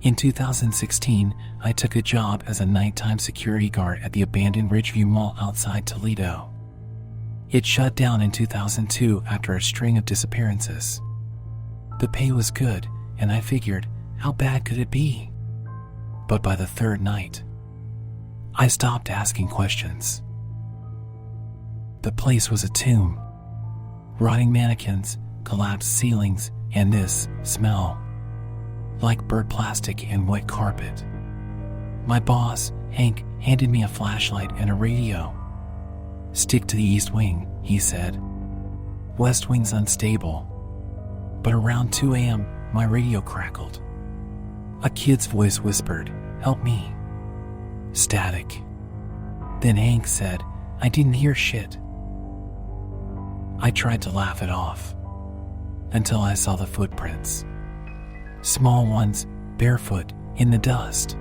In 2016, I took a job as a nighttime security guard at the abandoned Ridgeview Mall outside Toledo. It shut down in 2002 after a string of disappearances. The pay was good, and I figured, how bad could it be? But by the third night, I stopped asking questions. The place was a tomb. Rotting mannequins, collapsed ceilings, and this smell. Like burnt plastic and wet carpet. My boss, Hank, handed me a flashlight and a radio. "Stick to the east wing," he said. "West wing's unstable." But around 2 a.m., my radio crackled. A kid's voice whispered, "Help me." Static. Then Hank said, "I didn't hear shit." I tried to laugh it off. Until I saw the footprints. Small ones, barefoot, in the dust.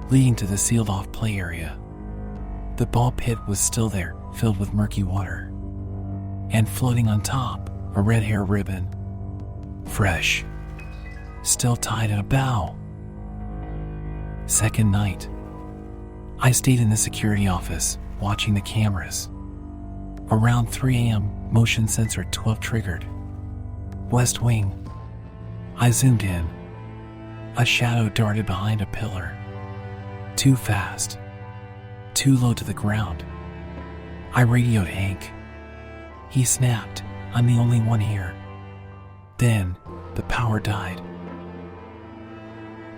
Leading to the sealed-off play area. The ball pit was still there, filled with murky water. And floating on top, a red hair ribbon. Fresh. Still tied in a bow. Second night. I stayed in the security office, watching the cameras. Around 3 a.m., motion sensor 12 triggered. West wing. I zoomed in. A shadow darted behind a pillar. Too fast. Too low to the ground. I radioed Hank. He snapped, "I'm the only one here." Then, the power died.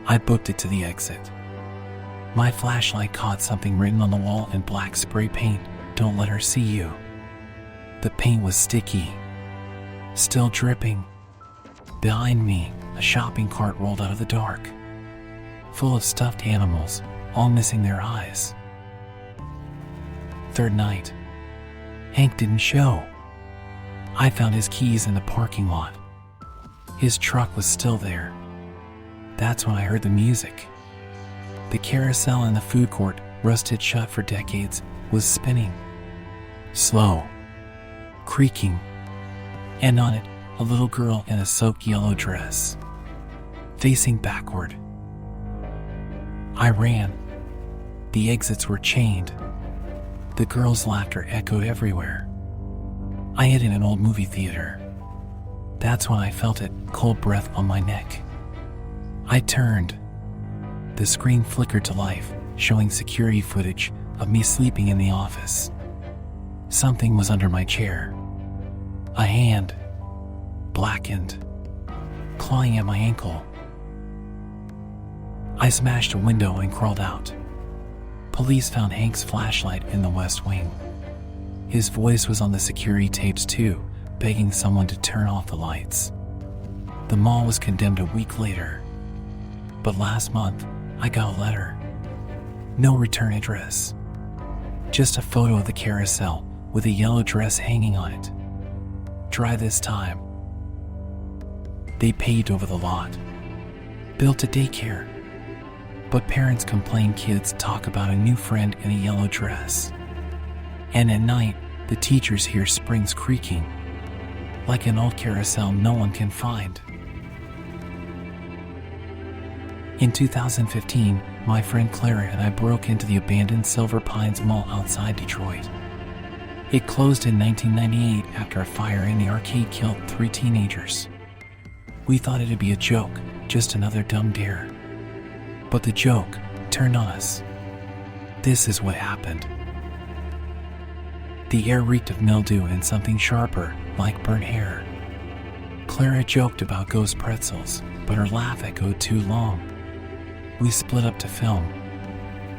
I booked it to the exit. My flashlight caught something written on the wall in black spray paint, "Don't let her see you." The paint was sticky. Still dripping. Behind me, a shopping cart rolled out of the dark. Full of stuffed animals, all missing their eyes. Third night. Hank didn't show. I found his keys in the parking lot. His truck was still there. That's when I heard the music. The carousel in the food court, rusted shut for decades, was spinning. Slow. Creaking. And on it, a little girl in a soaked yellow dress. Facing backward. I ran. The exits were chained. The girl's laughter echoed everywhere. I hid in an old movie theater. That's when I felt it, cold breath on my neck. I turned. The screen flickered to life, showing security footage of me sleeping in the office. Something was under my chair. A hand. Blackened. Clawing at my ankle. I smashed a window and crawled out. Police found Hank's flashlight in the West Wing. His voice was on the security tapes too, begging someone to turn off the lights. The mall was condemned a week later. But last month, I got a letter. No return address. Just a photo of the carousel with a yellow dress hanging on it. Dry this time. They paved over the lot. Built a daycare. But parents complain kids talk about a new friend in a yellow dress. And at night, the teachers hear springs creaking. Like an old carousel no one can find. In 2015, my friend Clara and I broke into the abandoned Silver Pines Mall outside Detroit. It closed in 1998 after a fire in the arcade killed 3 teenagers. We thought it'd be a joke, just another dumb dare. But the joke turned on us. This is what happened. The air reeked of mildew and something sharper, like burnt hair. Clara joked about ghost pretzels, but her laugh echoed too long. We split up to film.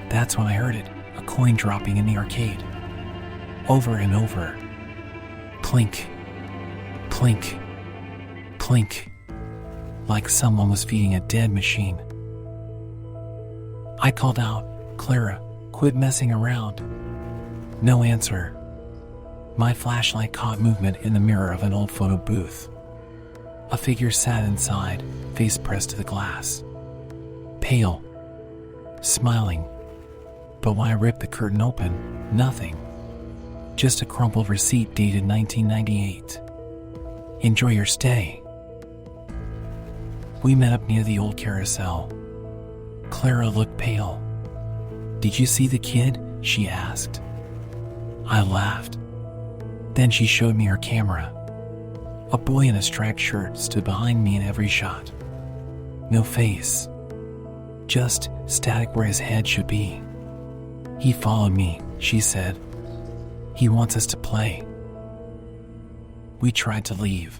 That's when I heard it, a coin dropping in the arcade. Over and over. Clink. Clink. Clink. Like someone was feeding a dead machine. I called out, "Clara, quit messing around." No answer. My flashlight caught movement in the mirror of an old photo booth. A figure sat inside, face pressed to the glass. Pale. Smiling. But when I ripped the curtain open, nothing. Just a crumpled receipt dated 1998. "Enjoy your stay." We met up near the old carousel. Clara looked pale. "Did you see the kid?" she asked. I laughed. Then she showed me her camera. A boy in a striped shirt stood behind me in every shot. No face. Just static where his head should be. "He followed me," she said. "He wants us to play." We tried to leave.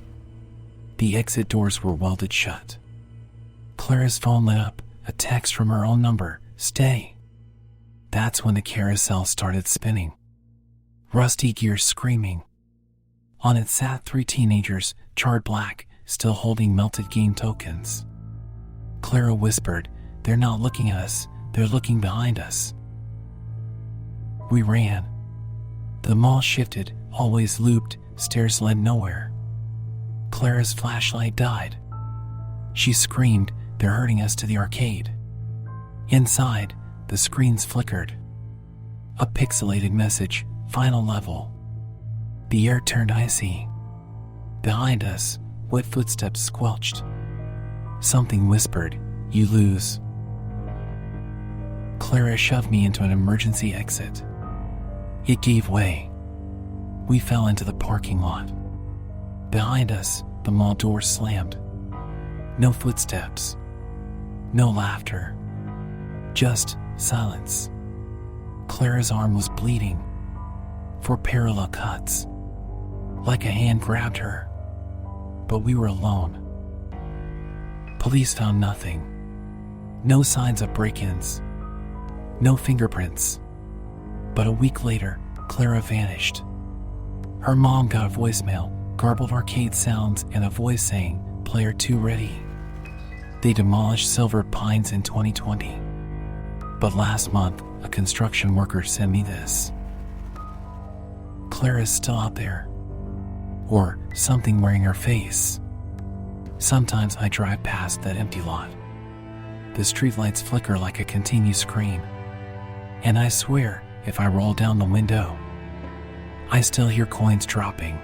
The exit doors were welded shut. Clara's phone lit up, a text from her own number, "Stay." That's when the carousel started spinning. Rusty gears screaming. On it sat 3 teenagers, charred black, still holding melted game tokens. Clara whispered, "They're not looking at us, they're looking behind us." We ran. The mall shifted, always looped, stairs led nowhere. Clara's flashlight died. She screamed, "They're herding us to the arcade." Inside, the screens flickered. A pixelated message, "Final level." The air turned icy. Behind us, wet footsteps squelched. Something whispered, "You lose." Clara shoved me into an emergency exit. It gave way. We fell into the parking lot. Behind us, the mall door slammed. No footsteps. No laughter. Just silence. Clara's arm was bleeding. 4 parallel cuts. Like a hand grabbed her. But we were alone. Police found nothing. No signs of break-ins. No fingerprints. But a week later, Clara vanished. Her mom got a voicemail, garbled arcade sounds, and a voice saying, "Player 2 ready." They demolished Silver Pines in 2020. But last month, a construction worker sent me this. Clara's still out there. Or something wearing her face. Sometimes I drive past that empty lot. The streetlights flicker like a continuous scream. And I swear, if I roll down the window, I still hear coins dropping.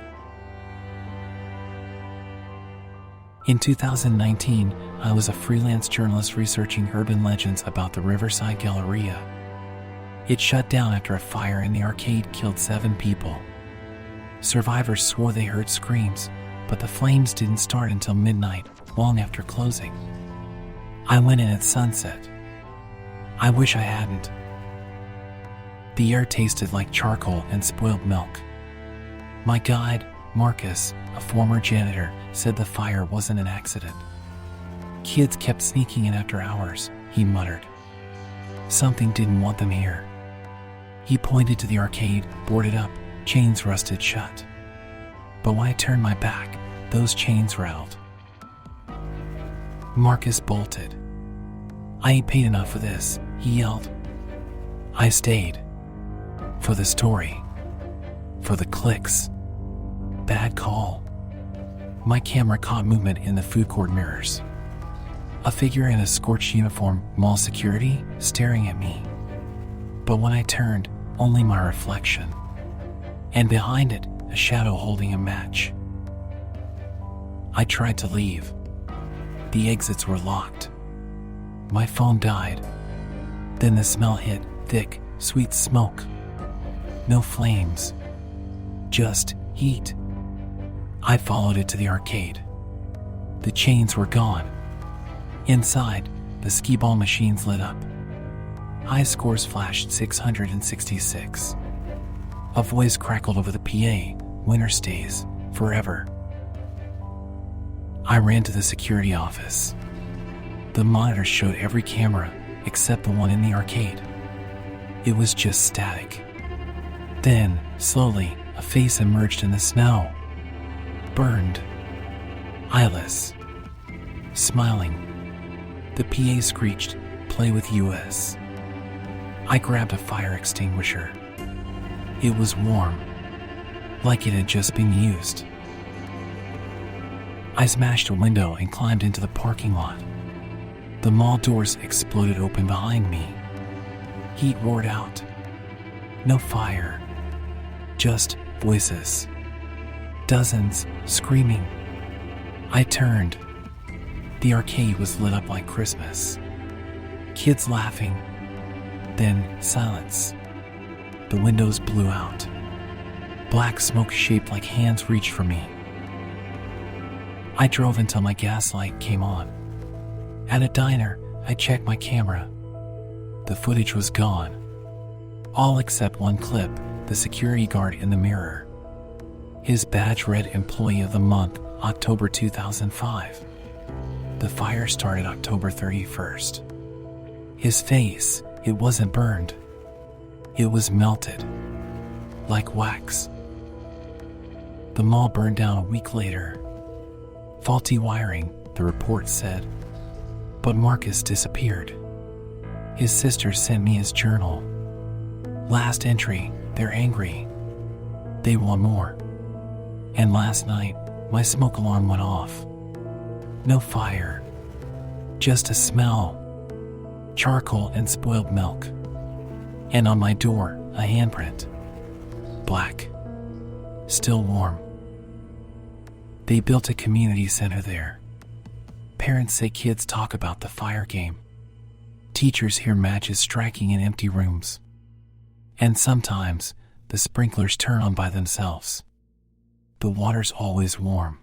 In 2019, I was a freelance journalist researching urban legends about the Riverside Galleria. It shut down after a fire in the arcade killed 7 people. Survivors swore they heard screams, but the flames didn't start until midnight, long after closing. I went in at sunset. I wish I hadn't. The air tasted like charcoal and spoiled milk. My guide, Marcus, a former janitor, said the fire wasn't an accident. "Kids kept sneaking in after hours," he muttered. "Something didn't want them here." He pointed to the arcade, boarded up, chains rusted shut. But when I turned my back, those chains rattled. Marcus bolted. "I ain't paid enough for this," he yelled. I stayed. For the story. For the clicks. Bad call. My camera caught movement in the food court mirrors. A figure in a scorched uniform, mall security, staring at me. But when I turned, only my reflection. And behind it, a shadow holding a match. I tried to leave. The exits were locked. My phone died. Then the smell hit, thick, sweet smoke. No flames. Just heat. I followed it to the arcade. The chains were gone. Inside, the skee-ball machines lit up. High scores flashed 666. A voice crackled over the PA, "Winner stays, forever." I ran to the security office. The monitor showed every camera, except the one in the arcade. It was just static. Then, slowly, a face emerged in the snow. Burned. Eyeless. Smiling. The PA screeched, "Play with US." I grabbed a fire extinguisher. It was warm. Like it had just been used. I smashed a window and climbed into the parking lot. The mall doors exploded open behind me. Heat roared out. No fire. Just voices. Dozens, screaming. I turned. The arcade was lit up like Christmas. Kids laughing. Then silence. The windows blew out. Black smoke shaped like hands reached for me. I drove until my gas light came on. At a diner, I checked my camera. The footage was gone. All except one clip, the security guard in the mirror. His badge read Employee of the Month, October 2005. The fire started October 31st. His face, it wasn't burned. It was melted. Like wax. The mall burned down a week later. Faulty wiring, the report said. But Marcus disappeared. His sister sent me his journal. Last entry, they're angry. They want more. And last night, my smoke alarm went off. No fire. Just a smell. Charcoal and spoiled milk. And on my door, a handprint. Black. Still warm. They built a community center there. Parents say kids talk about the fire game. Teachers hear matches striking in empty rooms. And sometimes, the sprinklers turn on by themselves. The water's always warm.